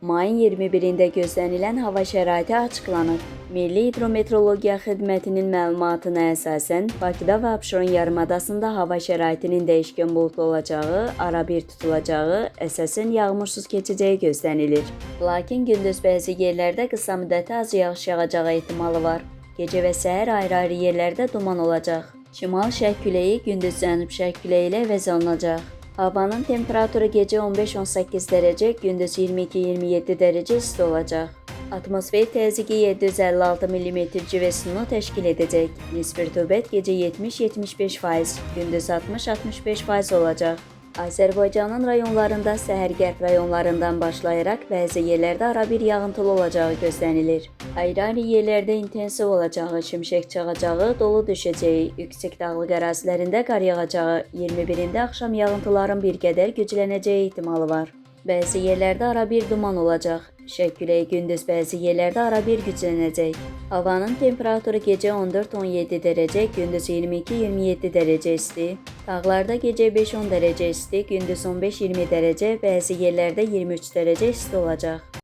Mayın 21-də gözlənilən hava şəraiti açıqlanıb. Milli Hidrometeorologiya Xidmətinin məlumatına əsasən, Bakıda və Abşeron yarımadasında hava şəraitinin dəyişkən buludlu olacağı, arabir tutulacağı, əsasən yağmursuz keçəcəyi gözlənilir. Lakin gündüz bəzi yerlərdə qısa müddətli az yağış yağacağı ehtimalı var. Gecə və səhər ayrı-ayrı yerlərdə duman olacaq. Şimal-şərq küləyi gündüz cənub-şərq küləyi ilə əvəz olunacaq. Havanın temperaturu gecə 15-18 dərəcə, gündüz 22-27 dərəcə isti olacaq. Atmosfer təzyiqi 756 mm civesunu təşkil edəcək. Nisbi rütubət gecə 70-75%, gündüz 60-65% olacaq. Azərbaycanın rayonlarında səhər-qərb rayonlarından başlayaraq bəzi yerlərdə arabir yağıntılı olacağı gözlənilir. Ayrı-ayrı yerlərdə intensiv olacağı, şimşək çaxacağı, dolu düşəcəyi, yüksək dağlıq ərazilərində qar yağacağı, 21-də axşam yağıntıların bir qədər güclənəcəyi ehtimalı var. Bəzi yerlərdə arabir duman olacaq. Şərq küləyi gündüz bəzi yerlərdə arabir güclənəcək. Havanın temperaturu gecə 14-17 dərəcə, gündüz 22-27 dərəcə isti. Dağlarda gecə 5-10 dərəcə isti, gündüz 15-20 dərəcə, bəzi yerlərdə 23 dərəcə isti olacaq.